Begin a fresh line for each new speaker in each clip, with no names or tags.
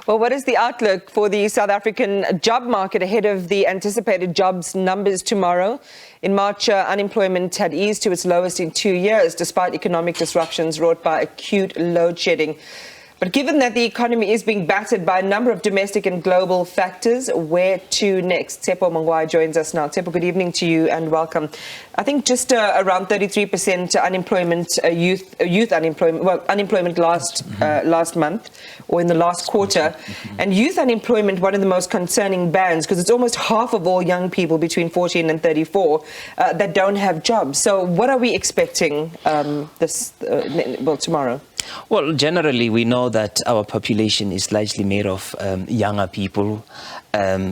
Well, what is the outlook for the South African job market ahead of the anticipated jobs numbers tomorrow? In March, unemployment had eased to its lowest in 2 years, despite economic disruptions wrought by acute load shedding. But given that the economy is being battered by a number of domestic and global factors, where to next? Tshepo Mongoai joins us now. Tshepo, good evening to you and welcome. I think just around 33% unemployment, youth unemployment, well, unemployment last month or in the last quarter. And youth unemployment, one of the most concerning bands, because it's almost half of all young people between 14 and 34 that don't have jobs. So what are we expecting tomorrow?
Well, generally, we know that our population is largely made of younger people,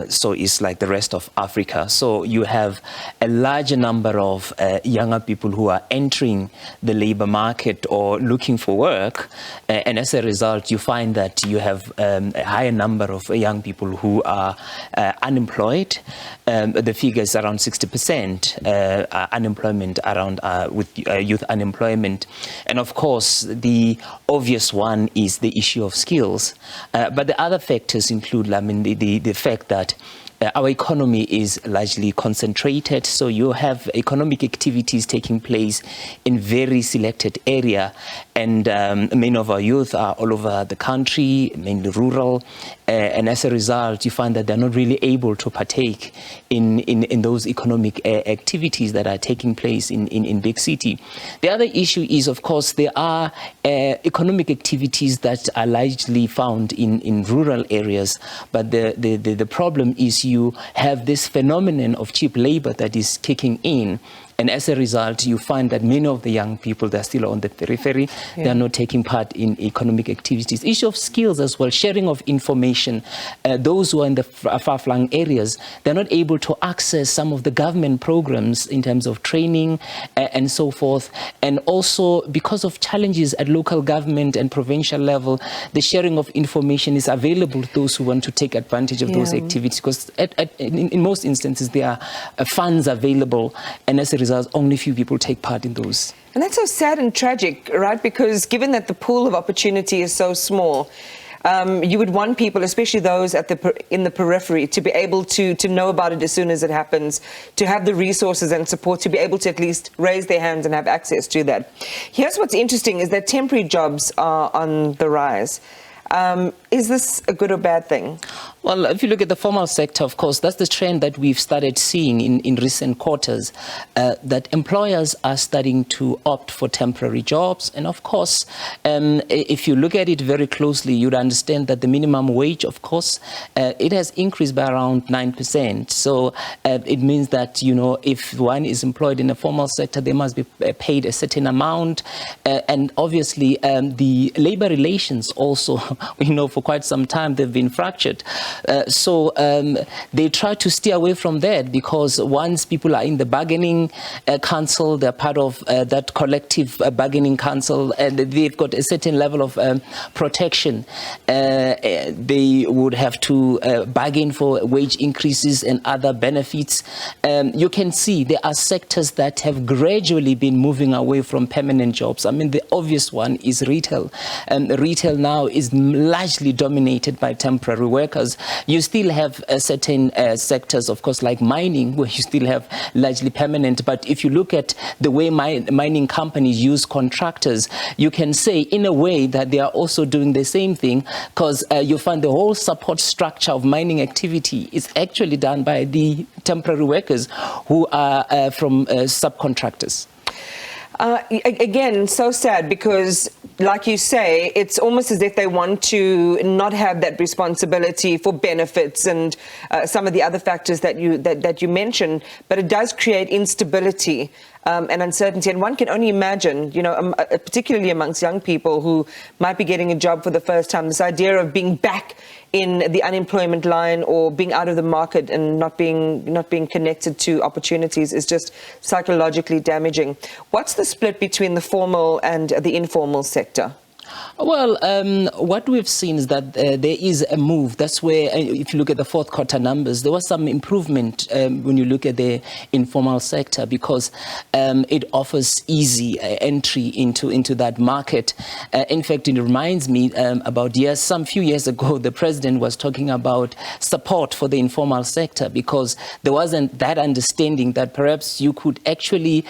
so it's like the rest of Africa. So you have a larger number of younger people who are entering the labor market or looking for work, and as a result, you find that you have a higher number of young people who are unemployed. The figure is around 60% unemployment around with youth unemployment, and of course the obvious one is the issue of skills, but the other factors include, I mean, the fact that our economy is largely concentrated, so you have economic activities taking place in very selected area, and many of our youth are all over the country, mainly rural, and as a result, you find that they're not really able to partake in those economic activities that are taking place in big city. The other issue is, of course, there are economic activities that are largely found in rural areas, but the problem is you have this phenomenon of cheap labor that is kicking in. And as a result, you find that many of the young people, they're still on the periphery. Yeah. They're not taking part in economic activities. Issue of skills as well, sharing of information. Those who are in the far-flung areas, they're not able to access some of the government programs in terms of training and so forth. And also, because of challenges at local government and provincial level, the sharing of information is available to those who want to take advantage of those activities. Because in most instances, there are funds available, and as a result, only few people take part in those.
And that's so sad and tragic, right? Because given that the pool of opportunity is so small, you would want people, especially those in the periphery, to be able to know about it as soon as it happens, to have the resources and support, to be able to at least raise their hands and have access to that. Here's what's interesting is that temporary jobs are on the rise. Is this a good or bad thing?
Well, if you look at the formal sector, of course, that's the trend that we've started seeing in recent quarters, that employers are starting to opt for temporary jobs. And of course, if you look at it very closely, you'd understand that the minimum wage, of course, it has increased by around 9%. So it means that, you know, if one is employed in a formal sector, they must be paid a certain amount. And obviously, the labor relations also, we know for quite some time, they've been fractured. So they try to steer away from that, because once people are in the bargaining council, they're part of that collective bargaining council, and they've got a certain level of protection. They would have to bargain for wage increases and other benefits. You can see there are sectors that have gradually been moving away from permanent jobs. I mean, the obvious one is retail. Retail now is largely dominated by temporary workers. You still have certain sectors, of course, like mining, where you still have largely permanent. But if you look at the way mining companies use contractors, you can say in a way that they are also doing the same thing, because you find the whole support structure of mining activity is actually done by the temporary workers who are from subcontractors.
Again, so sad, because like you say, it's almost as if they want to not have that responsibility for benefits and some of the other factors that you mentioned, but it does create instability and uncertainty. And one can only imagine, you know, particularly amongst young people who might be getting a job for the first time, this idea of being back in the unemployment line or being out of the market and not being connected to opportunities is just psychologically damaging. What's the split between the formal and the informal sector?
Well, what we've seen is that there is a move. That's where, if you look at the fourth quarter numbers, there was some improvement when you look at the informal sector, because it offers easy entry into that market. In fact, it reminds me about some few years ago, the president was talking about support for the informal sector, because there wasn't that understanding that perhaps you could actually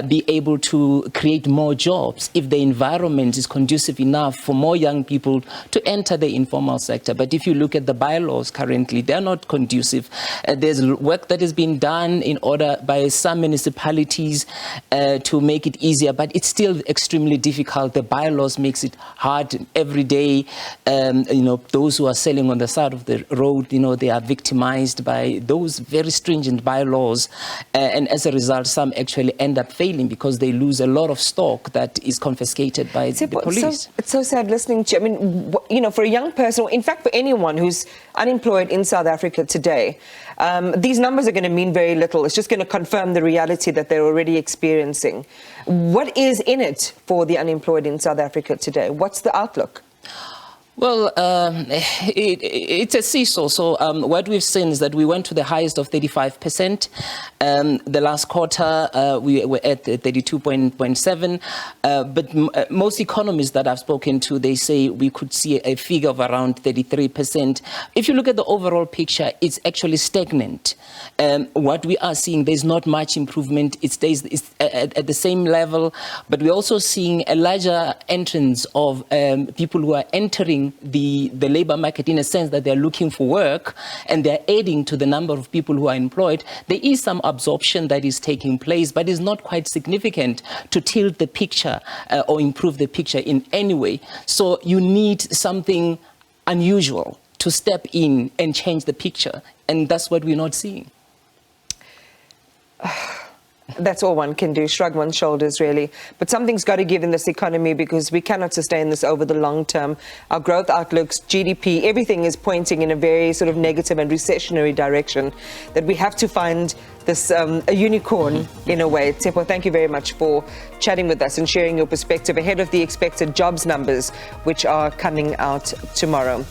be able to create more jobs if the environment is conducive enough for more young people to enter the informal sector. But if you look at the bylaws currently, they're not conducive. There's work that has been done in order by some municipalities to make it easier, but it's still extremely difficult. The bylaws makes it hard every day. Those who are selling on the side of the road, they are victimized by those very stringent bylaws. And as a result, some actually end up failing because they lose a lot of stock that is confiscated by the police.
It's so sad listening to you. I mean, for a young person, in fact, for anyone who's unemployed in South Africa today, these numbers are going to mean very little. It's just going to confirm the reality that they're already experiencing. What is in it for the unemployed in South Africa today? What's the outlook?
Well, it's a seesaw. So what we've seen is that we went to the highest of 35%. The last quarter, we were at 32.7. But most economists that I've spoken to, they say we could see a figure of around 33%. If you look at the overall picture, it's actually stagnant. What we are seeing, there's not much improvement. It stays at the same level. But we're also seeing a larger entrance of people who are entering the labor market, in a sense that they're looking for work, and they're adding to the number of people who are employed. There is some absorption that is taking place, but it's not quite significant to tilt the picture or improve the picture in any way. So you need something unusual to step in and change the picture, and that's what we're not seeing.
That's all one can do, shrug one's shoulders, really. But something's got to give in this economy, because we cannot sustain this over the long term. Our growth outlooks, GDP, everything is pointing in a very sort of negative and recessionary direction, that we have to find this a unicorn in a way. Tshepo, thank you very much for chatting with us and sharing your perspective ahead of the expected jobs numbers, which are coming out tomorrow.